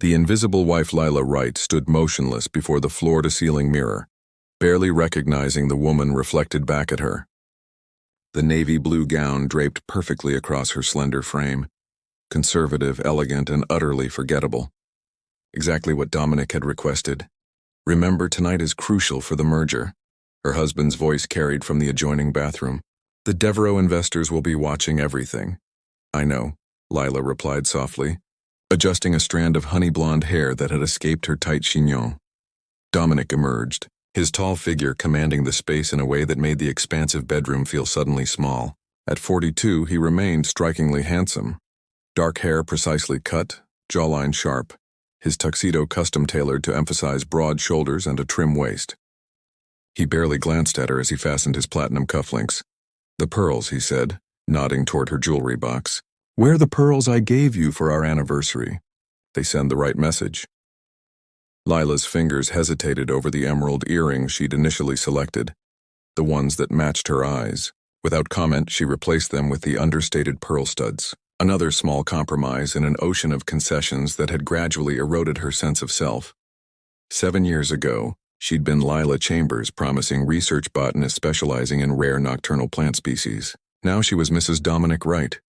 The invisible wife Lila Wright stood motionless before the floor-to-ceiling mirror, barely recognizing the woman reflected back at her. The navy blue gown draped perfectly across her slender frame, conservative, elegant, and utterly forgettable. Exactly what Dominic had requested. "Remember, tonight is crucial for the merger," her husband's voice carried from the adjoining bathroom. "The Devereaux investors will be watching everything." "I know," Lila replied softly, adjusting a strand of honey-blonde hair that had escaped her tight chignon. Dominic emerged, his tall figure commanding the space in a way that made the expansive bedroom feel suddenly small. At 42, he remained strikingly handsome. Dark hair precisely cut, jawline sharp, his tuxedo custom-tailored to emphasize broad shoulders and a trim waist. He barely glanced at her as he fastened his platinum cufflinks. "The pearls," he said, nodding toward her jewelry box. "Wear the pearls I gave you for our anniversary. They send the right message." Lila's fingers hesitated over the emerald earrings she'd initially selected, the ones that matched her eyes. Without comment, she replaced them with the understated pearl studs, another small compromise in an ocean of concessions that had gradually eroded her sense of self. 7 years ago, she'd been Lila Chambers, promising research botanist specializing in rare nocturnal plant species. Now she was Mrs. Dominic Wright,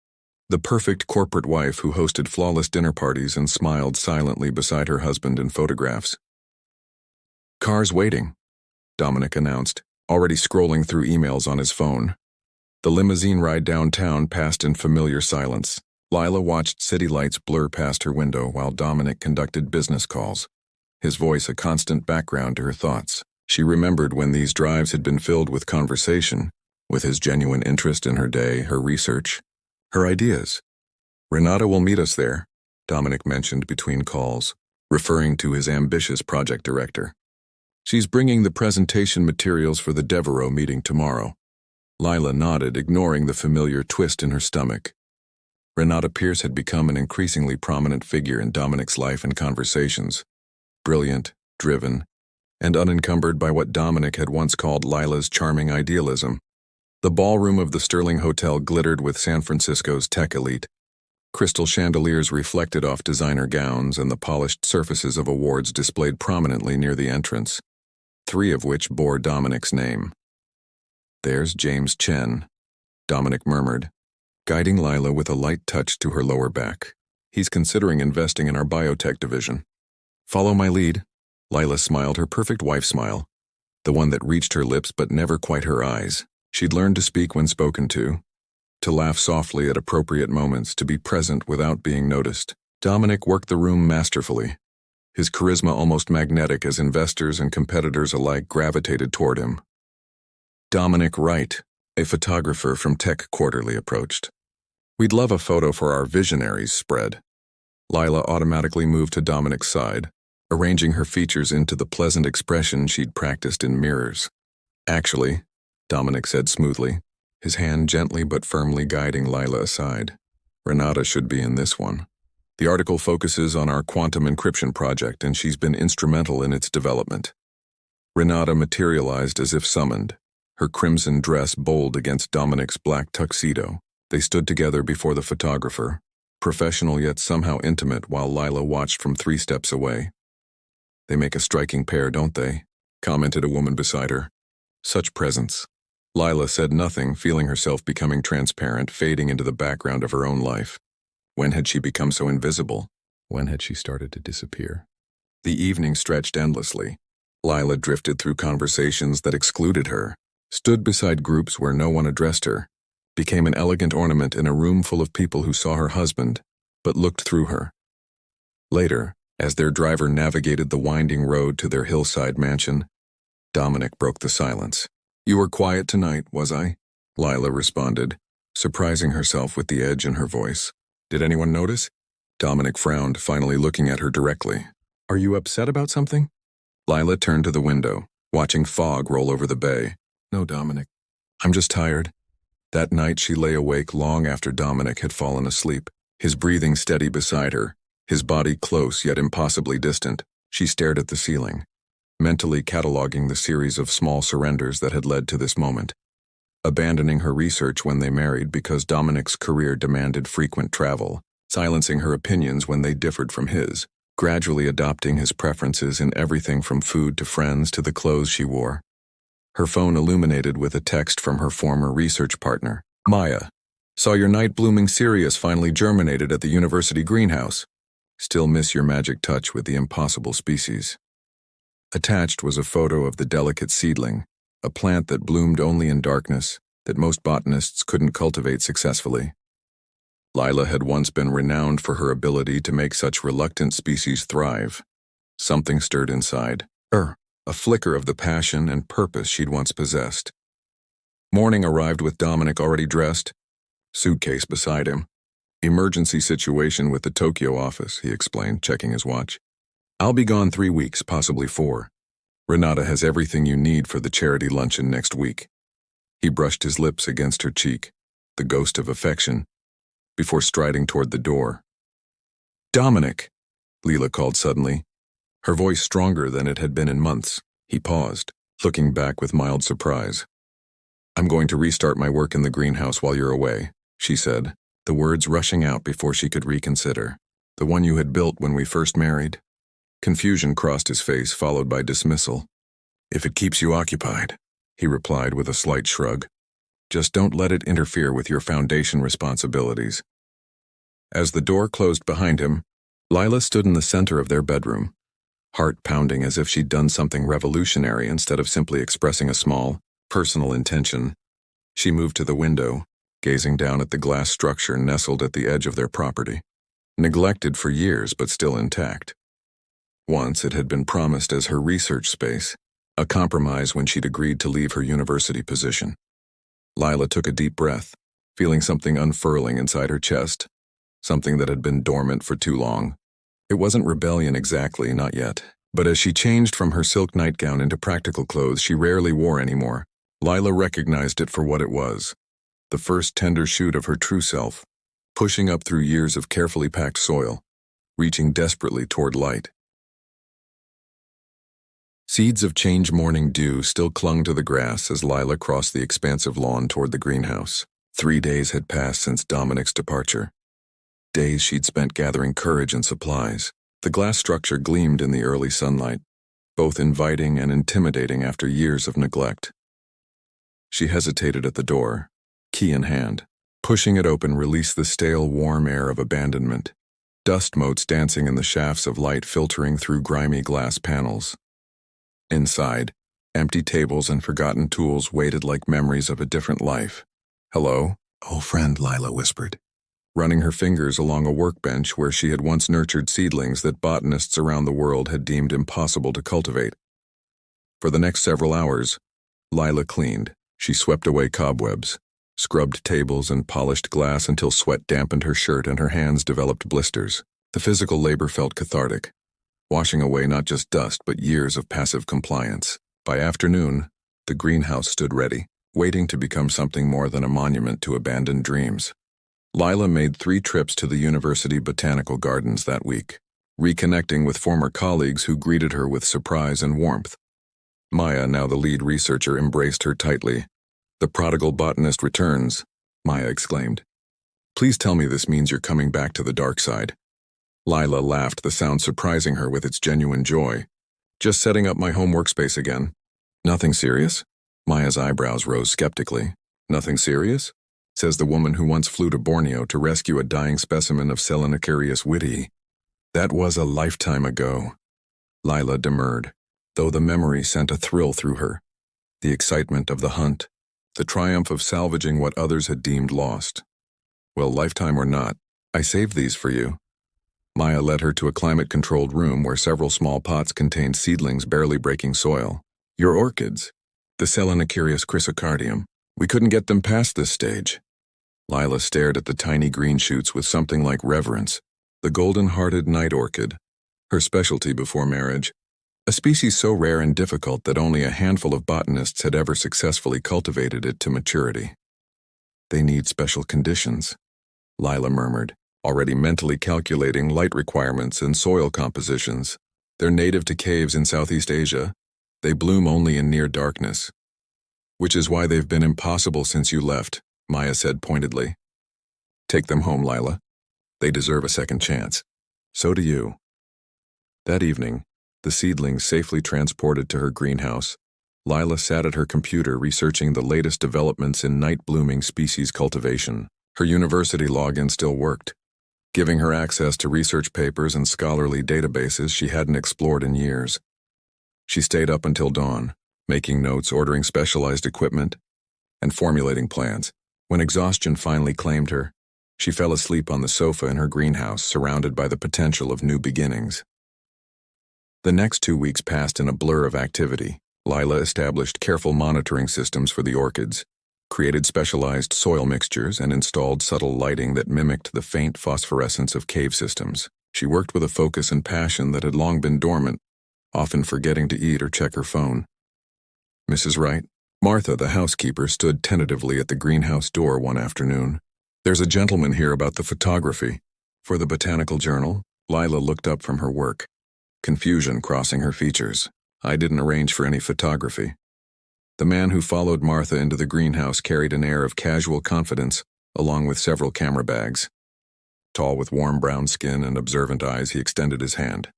the perfect corporate wife who hosted flawless dinner parties and smiled silently beside her husband in photographs. "Car's waiting," Dominic announced, already scrolling through emails on his phone. The limousine ride downtown passed in familiar silence. Lila watched city lights blur past her window while Dominic conducted business calls, his voice a constant background to her thoughts. She remembered when these drives had been filled with conversation, with his genuine interest in her day, her research, her ideas. "Renata will meet us there," Dominic mentioned between calls, referring to his ambitious project director. "She's bringing the presentation materials for the Devereaux meeting tomorrow." Lila nodded, ignoring the familiar twist in her stomach. Renata Pierce had become an increasingly prominent figure in Dominic's life and conversations. Brilliant, driven, and unencumbered by what Dominic had once called Lila's charming idealism. The ballroom of the Sterling Hotel glittered with San Francisco's tech elite. Crystal chandeliers reflected off designer gowns, and the polished surfaces of awards displayed prominently near the entrance, 3 of which bore Dominic's name. "There's James Chen," Dominic murmured, guiding Lila with a light touch to her lower back. "He's considering investing in our biotech division." "Follow my lead." Lila smiled, her perfect wife smile, the one that reached her lips but never quite her eyes. She'd learned to speak when spoken to laugh softly at appropriate moments, to be present without being noticed. Dominic worked the room masterfully, his charisma almost magnetic as investors and competitors alike gravitated toward him. Dominic Wright, a photographer from Tech Quarterly, approached. "We'd love a photo for our Visionaries spread." Lila automatically moved to Dominic's side, arranging her features into the pleasant expression she'd practiced in mirrors. "Actually," Dominic said smoothly, his hand gently but firmly guiding Lila aside, "Renata should be in this one. The article focuses on our quantum encryption project, and she's been instrumental in its development." Renata materialized as if summoned, her crimson dress bold against Dominic's black tuxedo. They stood together before the photographer, professional yet somehow intimate, while Lila watched from 3 steps away. "They make a striking pair, don't they?" commented a woman beside her. "Such presence." Lila said nothing, feeling herself becoming transparent, fading into the background of her own life. When had she become so invisible? When had she started to disappear? The evening stretched endlessly. Lila drifted through conversations that excluded her, stood beside groups where no one addressed her, became an elegant ornament in a room full of people who saw her husband, but looked through her. Later, as their driver navigated the winding road to their hillside mansion, Dominic broke the silence. "You were quiet tonight, was I?" Lila responded, surprising herself with the edge in her voice. "Did anyone notice?" Dominic frowned, finally looking at her directly. "Are you upset about something?" Lila turned to the window, watching fog roll over the bay. "No, Dominic. I'm just tired." That night she lay awake long after Dominic had fallen asleep, his breathing steady beside her, his body close yet impossibly distant. She stared at the ceiling, mentally cataloging the series of small surrenders that had led to this moment. Abandoning her research when they married because Dominic's career demanded frequent travel, silencing her opinions when they differed from his, gradually adopting his preferences in everything from food to friends to the clothes she wore. Her phone illuminated with a text from her former research partner. Maya, saw your night-blooming cereus finally germinated at the university greenhouse. Still miss your magic touch with the impossible species. Attached was a photo of the delicate seedling, a plant that bloomed only in darkness, that most botanists couldn't cultivate successfully. Lila had once been renowned for her ability to make such reluctant species thrive. Something stirred inside a flicker of the passion and purpose she'd once possessed. Morning arrived with Dominic already dressed, suitcase beside him. Emergency situation with the Tokyo office, he explained, checking his watch. I'll be gone 3 weeks, possibly 4. Renata has everything you need for the charity luncheon next week. He brushed his lips against her cheek, the ghost of affection, before striding toward the door. Dominic, Leela called suddenly, her voice stronger than it had been in months. He paused, looking back with mild surprise. I'm going to restart my work in the greenhouse while you're away, she said, the words rushing out before she could reconsider. The one you had built when we first married. Confusion crossed his face, followed by dismissal. If it keeps you occupied, he replied with a slight shrug. Just don't let it interfere with your foundation responsibilities. As the door closed behind him, Lila stood in the center of their bedroom, heart pounding as if she'd done something revolutionary instead of simply expressing a small, personal intention. She moved to the window, gazing down at the glass structure nestled at the edge of their property. Neglected for years but still intact. Once it had been promised as her research space, a compromise when she'd agreed to leave her university position. Lila took a deep breath, feeling something unfurling inside her chest, something that had been dormant for too long. It wasn't rebellion exactly, not yet, but as she changed from her silk nightgown into practical clothes she rarely wore anymore, Lila recognized it for what it was, the first tender shoot of her true self, pushing up through years of carefully packed soil, reaching desperately toward light. Seeds of change morning dew still clung to the grass as Lila crossed the expansive lawn toward the greenhouse. 3 days had passed since Dominic's departure. Days she'd spent gathering courage and supplies. The glass structure gleamed in the early sunlight, both inviting and intimidating after years of neglect. She hesitated at the door, key in hand. Pushing it open released the stale, warm air of abandonment, dust motes dancing in the shafts of light filtering through grimy glass panels. Inside, empty tables and forgotten tools waited like memories of a different life. Hello, old friend, Lila whispered, running her fingers along a workbench where she had once nurtured seedlings that botanists around the world had deemed impossible to cultivate. For the next several hours, Lila cleaned. She swept away cobwebs, scrubbed tables and polished glass until sweat dampened her shirt and her hands developed blisters. The physical labor felt cathartic, washing away not just dust but years of passive compliance. By afternoon, the greenhouse stood ready, waiting to become something more than a monument to abandoned dreams. Lila made 3 trips to the university botanical gardens that week, reconnecting with former colleagues who greeted her with surprise and warmth. Maya, now the lead researcher, embraced her tightly. The prodigal botanist returns, Maya exclaimed. Please tell me this means you're coming back to the dark side. Lila laughed, the sound surprising her with its genuine joy. Just setting up my home workspace again. Nothing serious? Maya's eyebrows rose skeptically. Nothing serious? Says the woman who once flew to Borneo to rescue a dying specimen of Selenocarius wittei. That was a lifetime ago. Lila demurred, though the memory sent a thrill through her. The excitement of the hunt, the triumph of salvaging what others had deemed lost. Well, lifetime or not, I saved these for you. Maya led her to a climate-controlled room where several small pots contained seedlings barely breaking soil. Your orchids, the Selenocarius chrysocardium. We couldn't get them past this stage. Lila stared at the tiny green shoots with something like reverence. The golden-hearted night orchid, her specialty before marriage, a species so rare and difficult that only a handful of botanists had ever successfully cultivated it to maturity. They need special conditions, Lila murmured, already mentally calculating light requirements and soil compositions. They're native to caves in Southeast Asia. They bloom only in near darkness. Which is why they've been impossible since you left, Maya said pointedly. Take them home, Lila. They deserve a second chance. So do you. That evening, the seedlings safely transported to her greenhouse, Lila sat at her computer researching the latest developments in night-blooming species cultivation. Her university login still worked, giving her access to research papers and scholarly databases she hadn't explored in years. She stayed up until dawn, making notes, ordering specialized equipment, and formulating plans. When exhaustion finally claimed her, she fell asleep on the sofa in her greenhouse, surrounded by the potential of new beginnings. The next 2 weeks passed in a blur of activity. Lila established careful monitoring systems for the orchids, created specialized soil mixtures, and installed subtle lighting that mimicked the faint phosphorescence of cave systems. She worked with a focus and passion that had long been dormant, often forgetting to eat or check her phone. Mrs. Wright, Martha, the housekeeper, stood tentatively at the greenhouse door one afternoon. "There's a gentleman here about the photography. For the Botanical Journal?" Lila looked up from her work, confusion crossing her features. "I didn't arrange for any photography." The man who followed Martha into the greenhouse carried an air of casual confidence, along with several camera bags. Tall with warm brown skin and observant eyes, he extended his hand.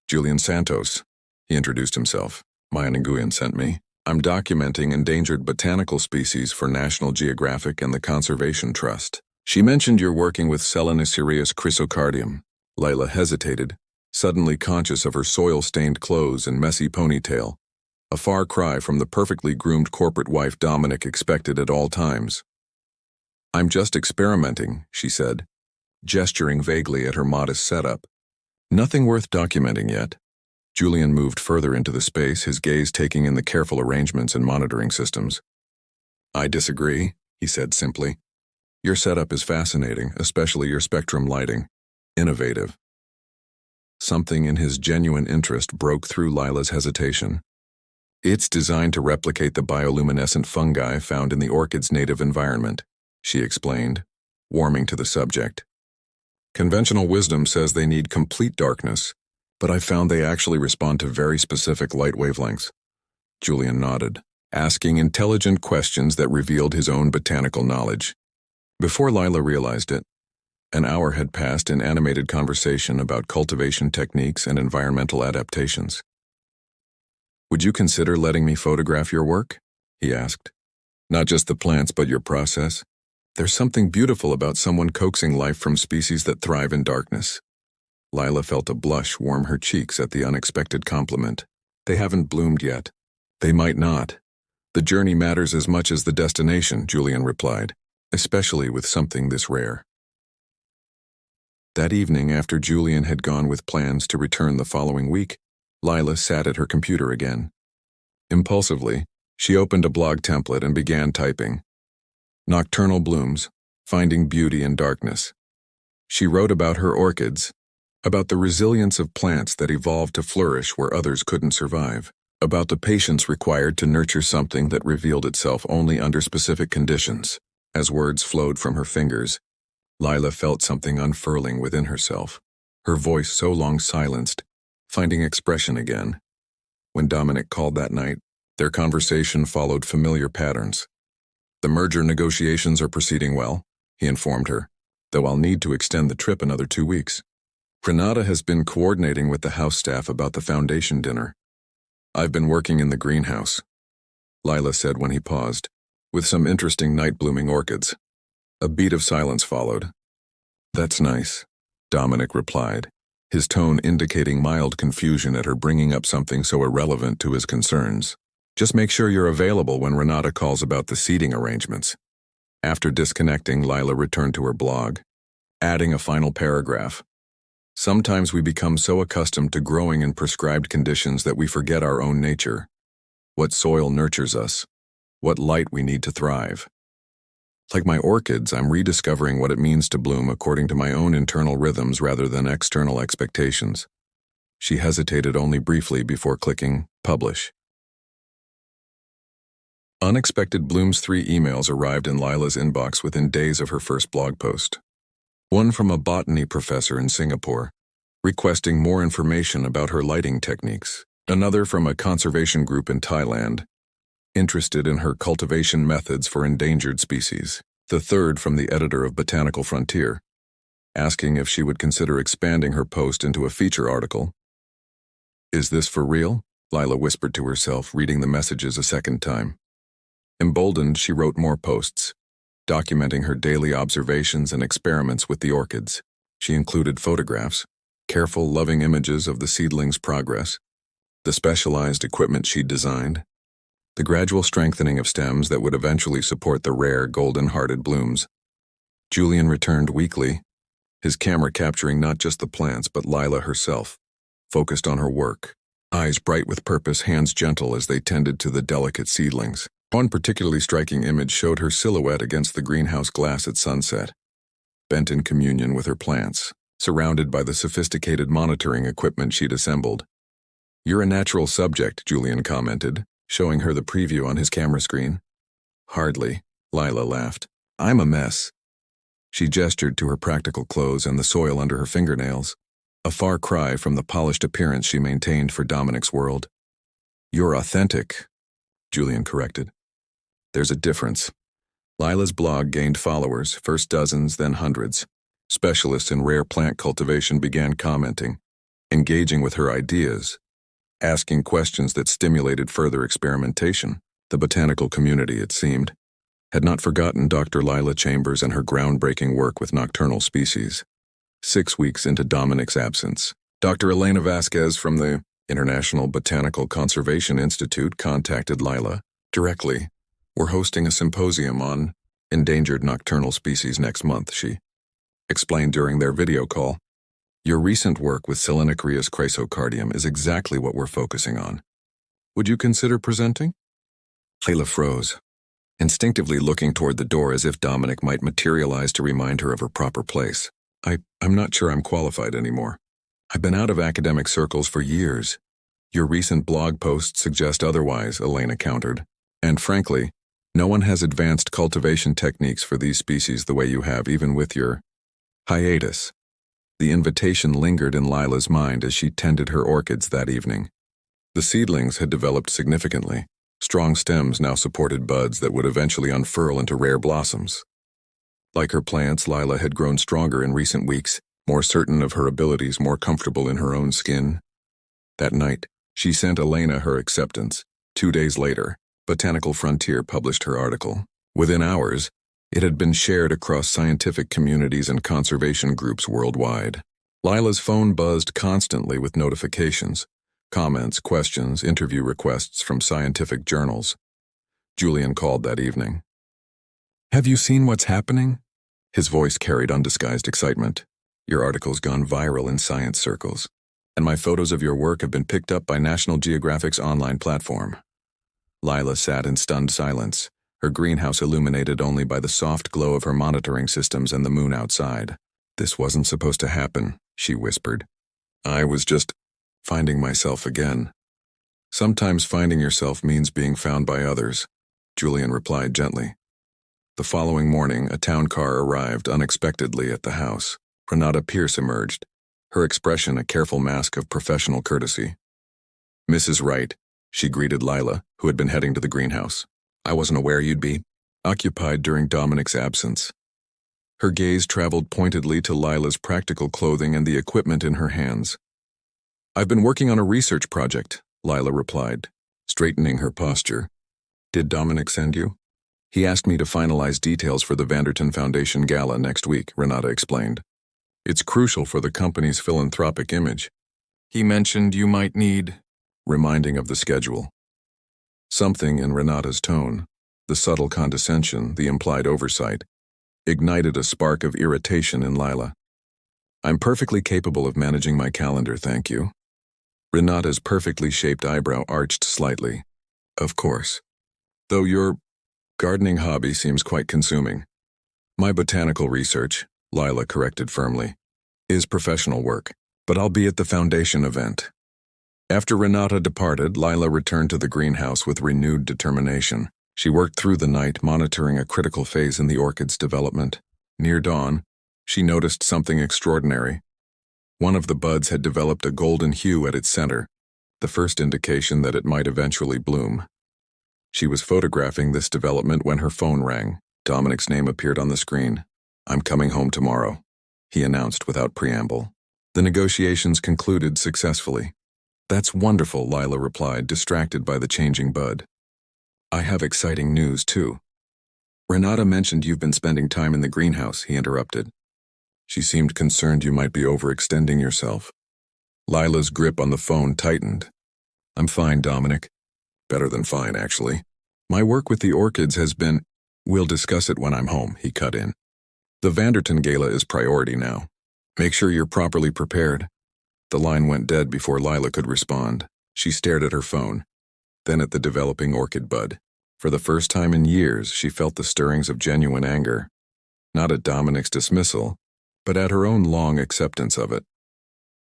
"Julian Santos," he introduced himself. "Maya Nguyen sent me. I'm documenting endangered botanical species for National Geographic and the Conservation Trust. She mentioned you're working with Selenocereus chrysocardium." Lila hesitated, suddenly conscious of her soil-stained clothes and messy ponytail, a far cry from the perfectly groomed corporate wife Dominic expected at all times. "I'm just experimenting," she said, gesturing vaguely at her modest setup. "Nothing worth documenting yet." Julian moved further into the space, his gaze taking in the careful arrangements and monitoring systems. "I disagree," he said simply. "Your setup is fascinating, especially your spectrum lighting. Innovative." Something in his genuine interest broke through Lila's hesitation. "It's designed to replicate the bioluminescent fungi found in the orchid's native environment," she explained, warming to the subject. "Conventional wisdom says they need complete darkness, but I found they actually respond to very specific light wavelengths." Julian nodded, asking intelligent questions that revealed his own botanical knowledge. Before Lila realized it, an hour had passed in animated conversation about cultivation techniques and environmental adaptations. "Would you consider letting me photograph your work?" he asked. "Not just the plants, but your process. There's something beautiful about someone coaxing life from species that thrive in darkness." Lila felt a blush warm her cheeks at the unexpected compliment. "They haven't bloomed yet." "They might not. The journey matters as much as the destination," Julian replied, "especially with something this rare." That evening, after Julian had gone with plans to return the following week, Lila sat at her computer again. Impulsively, she opened a blog template and began typing. "Nocturnal blooms, finding beauty in darkness." She wrote about her orchids, about the resilience of plants that evolved to flourish where others couldn't survive, about the patience required to nurture something that revealed itself only under specific conditions. As words flowed from her fingers, Lila felt something unfurling within herself, her voice so long silenced, finding expression again. When Dominic called that night, their conversation followed familiar patterns. "The merger negotiations are proceeding well," he informed her, "though I'll need to extend the trip another 2 weeks. Renata has been coordinating with the house staff about the foundation dinner. I've been working in the greenhouse," Lila said when he paused, "with some interesting night-blooming orchids." A beat of silence followed. "That's nice," Dominic replied, his tone indicating mild confusion at her bringing up something so irrelevant to his concerns. "Just make sure you're available when Renata calls about the seating arrangements." After disconnecting, Lila returned to her blog, adding a final paragraph. "Sometimes we become so accustomed to growing in prescribed conditions that we forget our own nature, what soil nurtures us, what light we need to thrive. Like my orchids, I'm rediscovering what it means to bloom according to my own internal rhythms rather than external expectations." She hesitated only briefly before clicking publish. Unexpected Blooms 3 emails arrived in Lila's inbox within days of her first blog post. One from a botany professor in Singapore, requesting more information about her lighting techniques. Another from a conservation group in Thailand, interested in her cultivation methods for endangered species. The third from the editor of Botanical Frontier, asking if she would consider expanding her post into a feature article, Is this for real? Lila whispered to herself, reading the messages a second time. Emboldened, she wrote more posts, documenting her daily observations and experiments with the orchids. She included photographs, careful, loving images of the seedlings' progress, the specialized equipment she'd designed, the gradual strengthening of stems that would eventually support the rare golden-hearted blooms. Julian returned weekly, his camera capturing not just the plants but Lila herself, focused on her work, eyes bright with purpose, hands gentle as they tended to the delicate seedlings. One particularly striking image showed her silhouette against the greenhouse glass at sunset, bent in communion with her plants, surrounded by the sophisticated monitoring equipment she'd assembled. "You're a natural subject," Julian commented, showing her the preview on his camera screen. "Hardly," Lila laughed. "I'm a mess." She gestured to her practical clothes and the soil under her fingernails, a far cry from the polished appearance she maintained for Dominic's world. "You're authentic," Julian corrected. "There's a difference." Lila's blog gained followers, first dozens, then hundreds. Specialists in rare plant cultivation began commenting, engaging with her ideas, asking questions that stimulated further experimentation. The botanical community, it seemed, had not forgotten Dr. Lila Chambers and her groundbreaking work with nocturnal species. 6 weeks into Dominic's absence, Dr. Elena Vasquez from the International Botanical Conservation Institute contacted Lila directly. "We're hosting a symposium on endangered nocturnal species next month," she explained during their video call. "Your recent work with Selenocreus chrysocardium is exactly what we're focusing on. Would you consider presenting?" Lila froze, instinctively looking toward the door as if Dominic might materialize to remind her of her proper place. I'm not sure I'm qualified anymore. I've been out of academic circles for years. Your recent blog posts suggest otherwise," Elena countered. "And frankly, no one has advanced cultivation techniques for these species the way you have, even with your hiatus." The invitation lingered in Lila's mind as she tended her orchids that evening. The seedlings had developed significantly. Strong stems now supported buds that would eventually unfurl into rare blossoms. Like her plants, Lila had grown stronger in recent weeks, more certain of her abilities, more comfortable in her own skin. That night, she sent Elena her acceptance. 2 days later, Botanical Frontier published her article. Within hours, it had been shared across scientific communities and conservation groups worldwide. Lila's phone buzzed constantly with notifications, comments, questions, interview requests from scientific journals. Julian called that evening. "Have you seen what's happening?" His voice carried undisguised excitement. "Your article's gone viral in science circles, and my photos of your work have been picked up by National Geographic's online platform." Lila sat in stunned silence, her greenhouse illuminated only by the soft glow of her monitoring systems and the moon outside. "This wasn't supposed to happen," she whispered. "I was just finding myself again." "Sometimes finding yourself means being found by others," Julian replied gently. The following morning, a town car arrived unexpectedly at the house. Renata Pierce emerged, her expression a careful mask of professional courtesy. "Mrs. Wright," she greeted Lila, who had been heading to the greenhouse. "I wasn't aware you'd be occupied during Dominic's absence." Her gaze traveled pointedly to Lila's practical clothing and the equipment in her hands. "I've been working on a research project," Lila replied, straightening her posture. "Did Dominic send you?" "He asked me to finalize details for the Vanderton Foundation Gala next week," Renata explained. "It's crucial for the company's philanthropic image. He mentioned you might need," reminding of the schedule. Something in Renata's tone, the subtle condescension, the implied oversight, ignited a spark of irritation in Lila. "I'm perfectly capable of managing my calendar, thank you." Renata's perfectly shaped eyebrow arched slightly. "Of course. Though your gardening hobby seems quite consuming." "My botanical research," Lila corrected firmly, "is professional work, but I'll be at the foundation event." After Renata departed, Lila returned to the greenhouse with renewed determination. She worked through the night, monitoring a critical phase in the orchid's development. Near dawn, she noticed something extraordinary. One of the buds had developed a golden hue at its center, the first indication that it might eventually bloom. She was photographing this development when her phone rang. Dominic's name appeared on the screen. "I'm coming home tomorrow," he announced without preamble. The negotiations concluded successfully. That's wonderful, Lila replied, distracted by the changing bud. I have exciting news, too. Renata mentioned you've been spending time in the greenhouse, he interrupted. She seemed concerned you might be overextending yourself. Lila's grip on the phone tightened. I'm fine, Dominic. Better than fine, actually. My work with the orchids has been— We'll discuss it when I'm home, he cut in. The Vanderton Gala is priority now. Make sure you're properly prepared. The line went dead before Lila could respond. She stared at her phone, then at the developing orchid bud. For the first time in years, she felt the stirrings of genuine anger. Not at Dominic's dismissal, but at her own long acceptance of it.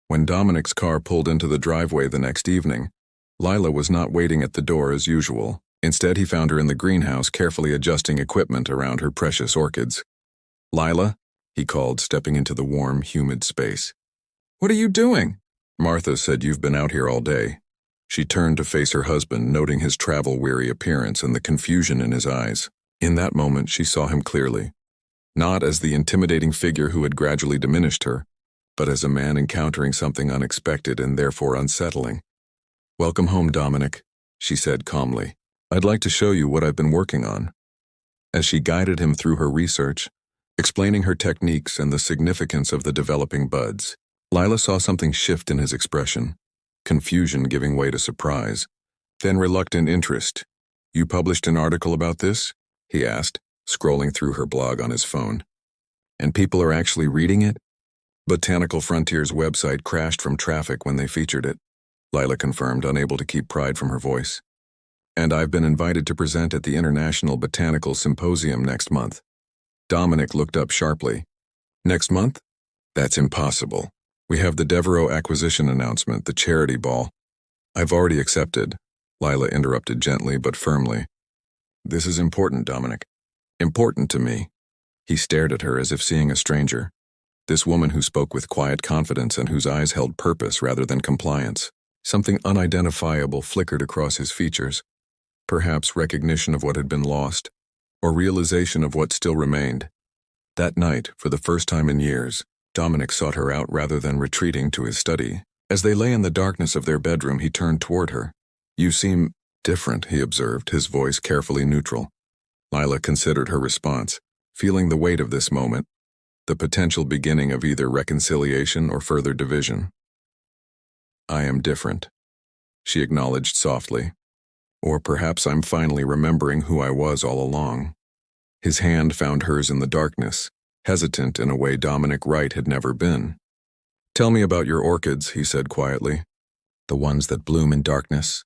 When Dominic's car pulled into the driveway the next evening, Lila was not waiting at the door as usual. Instead, he found her in the greenhouse, carefully adjusting equipment around her precious orchids. Lila, he called, stepping into the warm, humid space. What are you doing? Martha said you've been out here all day. She turned to face her husband, noting his travel-weary appearance and the confusion in his eyes. In that moment, she saw him clearly. Not as the intimidating figure who had gradually diminished her, but as a man encountering something unexpected and therefore unsettling. Welcome home, Dominic, she said calmly. I'd like to show you what I've been working on. As she guided him through her research, explaining her techniques and the significance of the developing buds, Lila saw something shift in his expression, confusion giving way to surprise, then reluctant interest. You published an article about this? He asked, scrolling through her blog on his phone. And people are actually reading it? Botanical Frontier's website crashed from traffic when they featured it, Lila confirmed, unable to keep pride from her voice. And I've been invited to present at the International Botanical Symposium next month. Dominic looked up sharply. Next month? That's impossible. We have the Devereaux acquisition announcement, the charity ball. I've already accepted, Lila interrupted gently but firmly. This is important, Dominic. Important to me. He stared at her as if seeing a stranger. This woman who spoke with quiet confidence and whose eyes held purpose rather than compliance. Something unidentifiable flickered across his features. Perhaps recognition of what had been lost, or realization of what still remained. That night, for the first time in years, Dominic sought her out rather than retreating to his study. As they lay in the darkness of their bedroom, he turned toward her. You seem different, he observed, his voice carefully neutral. Lila considered her response, feeling the weight of this moment, the potential beginning of either reconciliation or further division. I am different, she acknowledged softly. Or perhaps I'm finally remembering who I was all along. His hand found hers in the darkness, hesitant in a way Dominic Wright had never been. Tell me about your orchids, he said quietly. The ones that bloom in darkness?